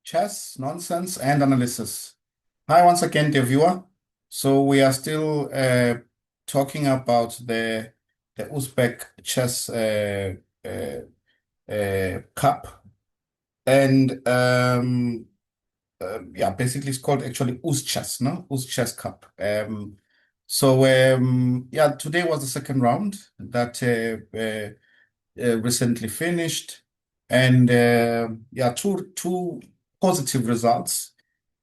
Chess, nonsense, and analysis. Hi, once again, dear viewer. So we are still talking about the Uzbek Chess Cup, and yeah, basically it's called actually Uzchess, no? Uzchess Cup. Yeah, today was the second round that recently finished, and yeah, two positive results.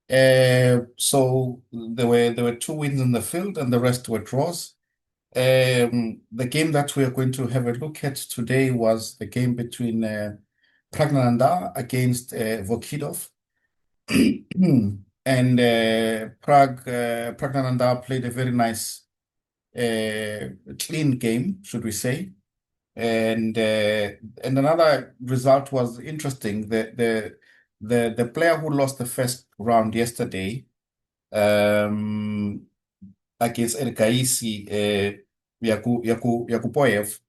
So there were two wins in the field, and the rest were draws. The game that we are going to have a look at today was the game between Praggnanandhaa against Vokhidov. And Praggnanandhaa played a very nice, clean game, should we say. And another result was interesting. The player who lost the first round yesterday um, against Ergaisi, Yakupoev,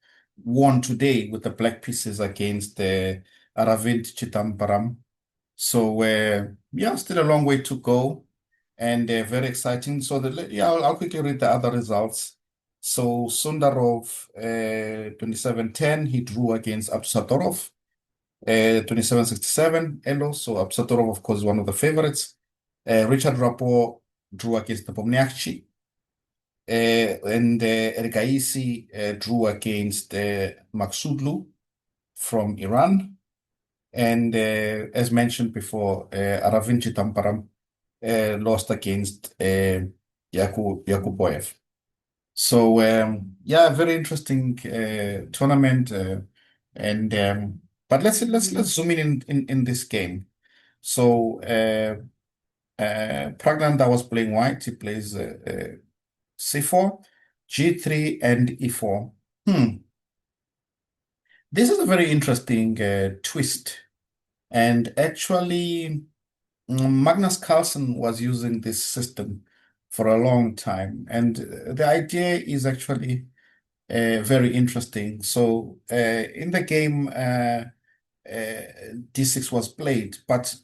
won today with the black pieces against Aravind Chidambaram. So yeah, still a long way to go, and very exciting. So yeah, I'll quickly read the other results. So Sundarov, 27-10, he drew against Absatorov, 27-67, Elo. So Absatorov, of course, is one of the favorites. Richard Rapport drew against Nepomniachtchi, and Ergaisi drew against Maksudlu from Iran. And as mentioned before, Aravind Chidambaram lost against Yakuboyev. So yeah, very interesting tournament. And but let's zoom in this game. So Praggnanandhaa was playing white. He plays C4, G3, and E4. This is a very interesting twist. And actually, Magnus Carlsen was using this system for a long time. And the idea is actually very interesting. So in the game, D6 was played, but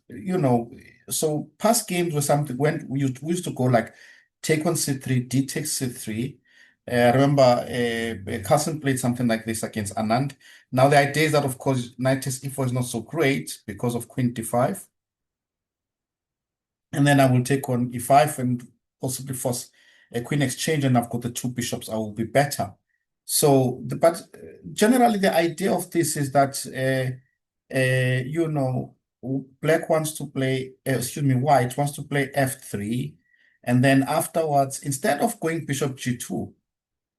so past games were something when we used to go like take on C3, D takes C3. I remember Carlsen played something like this against Anand. Now the idea is that of course knight takes E4 is not so great because of queen D5. And then I will take on E5 and possibly force a queen exchange, and I've got the two bishops. I will be better. So, but generally the idea of this is that black wants to play, excuse me, white wants to play F3, and then afterwards, instead of going bishop G2,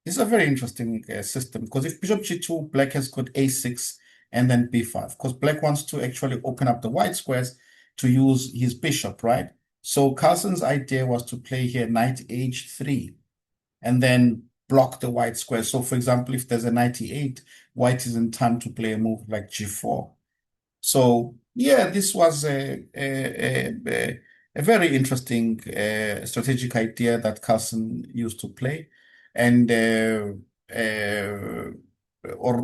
this is a very interesting system because if bishop G2, black has got A6 and then B5, because black wants to actually open up the white squares to use his bishop, right? So Carlsen's idea was to play here knight H3 and then block the white square. So for example, if there's a knight E8, white is in time to play a move like G4. So yeah, this was a very interesting strategic idea that Carlsen used to play, and or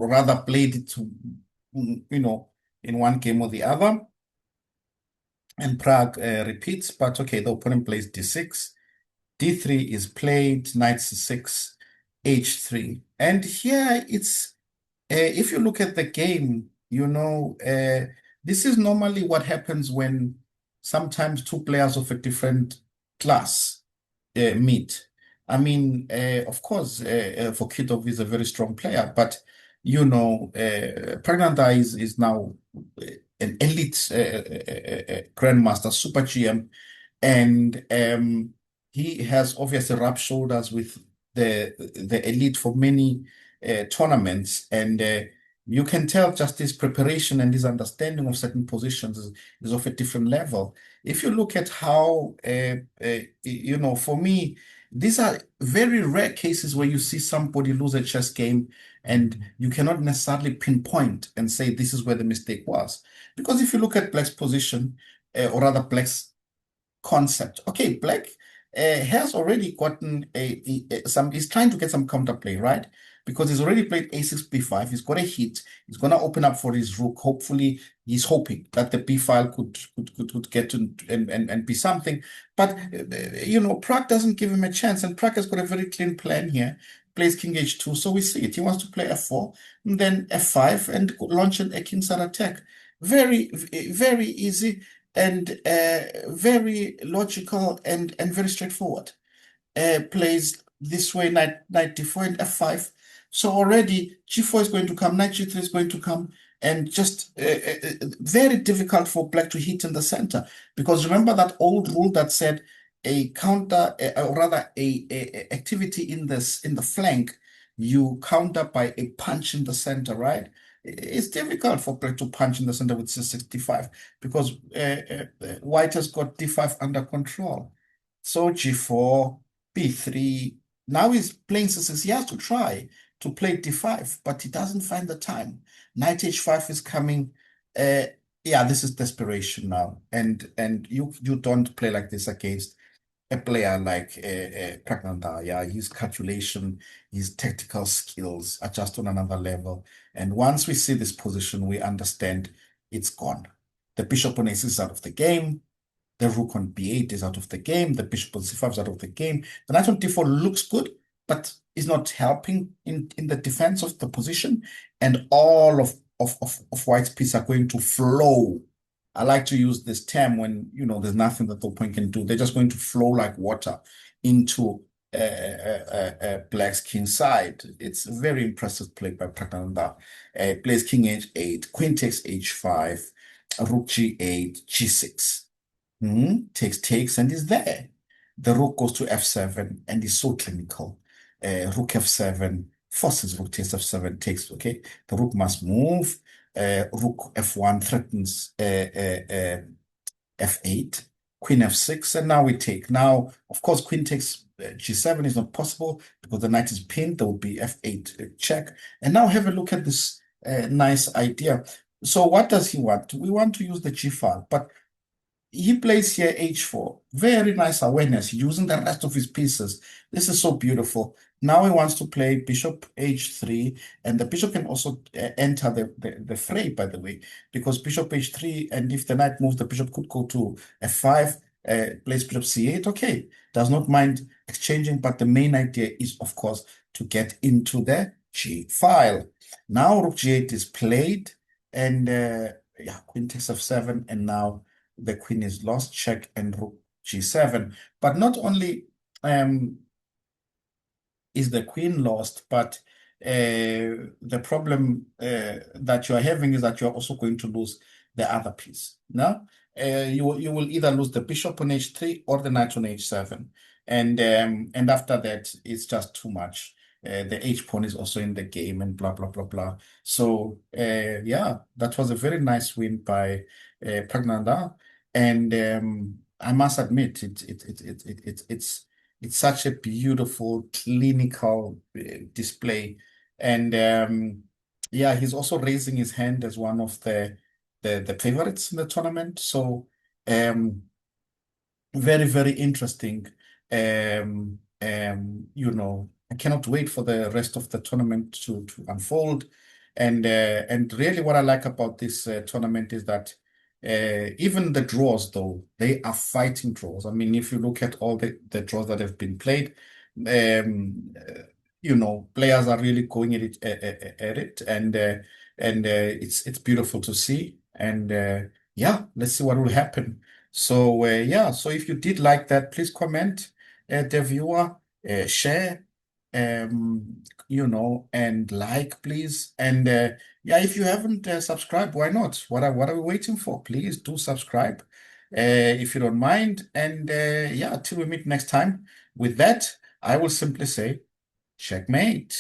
rather played it to, in one game or the other. And Prague repeats, but okay, the opponent plays D6. D3 is played, knight C6, H3. And here it's, if you look at the game, this is normally what happens when sometimes two players of a different class meet. I mean, of course, Vokhidov is a very strong player, but Praggnanandhaa is now an elite grandmaster, super GM, and he has obviously rubbed shoulders with the elite for many tournaments, and you can tell just his preparation and his understanding of certain positions is of a different level. If you look at how, for me, these are very rare cases where you see somebody lose a chess game and you cannot necessarily pinpoint and say this is where the mistake was. Because if you look at Black's position, or rather Black's concept, okay, Black has already gotten some, he's trying to get some counterplay, right? because he's already played a6 b5. He's got a hit. He's going to open up for his rook. Hopefully, he's hoping that the b file could get to and be something. But Pragg doesn't give him a chance, and Pragg has got a very clean plan here. Plays king h2, so we see it. He wants to play f4, and then f5, and launch a kingside attack. Very, very easy and very logical and very straightforward. Plays this way, knight d4 and f5. So already g4 is going to come, knight g3 is going to come, and just very difficult for black to hit in the center. Because remember that old rule that said a counter, or rather a activity in the flank, you counter by a punch in the center, right? It's difficult for black to punch in the center with c65 because white has got d5 under control. So g4, b3. Now he's playing c6. He has to try to play d5, but he doesn't find the time. Knight h5 is coming. Yeah, this is desperation now, and you don't play like this against a player like Praggnanandhaa. Yeah, his calculation, his tactical skills are just on another level. And once we see this position, we understand it's gone. The bishop on a6 is out of the game. The rook on b8 is out of the game. The bishop on c5 is out of the game. The knight on d4 looks good, but is not helping in the defense of the position. And all of white's pieces are going to flow. I like to use this term when, there's nothing that the opponent can do. They're just going to flow like water into black's king side. It's a very impressive play by Praggnanandhaa. Plays king h8, queen takes h5, rook g8, g6. Takes, and is there. The rook goes to f7 and is so clinical. Rook f7 forces rook takes f7 takes. Okay, the rook must move. Rook f1 threatens f8. Queen f6, and now we take. Now, of course, queen takes g7 is not possible because the knight is pinned. There will be f8 check. And now have a look at this nice idea. So what does he want? We want to use the g file, but he plays here h4. Very nice awareness, using the rest of his pieces. This is so beautiful. Now he wants to play bishop h3, and the bishop can also enter the fray, by the way, because bishop h3, and if the knight moves, the bishop could go to f5, plays bishop c8. Okay, does not mind exchanging, but the main idea is, of course, to get into the g file. Now rook g8 is played, and yeah, queen takes f7, and now the queen is lost, check, and rook g7. But not only is the queen lost, but the problem that you're having is that you're also going to lose the other piece. Now, you will either lose the bishop on h3 or the knight on h7. And after that, it's just too much. The h-pawn is also in the game and blah, blah, blah, blah. So, yeah, that was a very nice win by Praggnanandhaa. And I must admit, it's such a beautiful clinical display. And yeah, he's also raising his hand as one of the favorites in the tournament. So very, very interesting. I cannot wait for the rest of the tournament to unfold. And really what I like about this tournament is that even the draws, though, they are fighting draws. I mean, if you look at all the draws that have been played, players are really going at it, and it's beautiful to see. And yeah, let's see what will happen. So yeah, so if you did like that, please comment, the viewer, share, and like, please. And yeah, if you haven't subscribed, why not? What are we waiting for? Please do subscribe if you don't mind. And yeah, till we meet next time. With that, I will simply say, checkmate.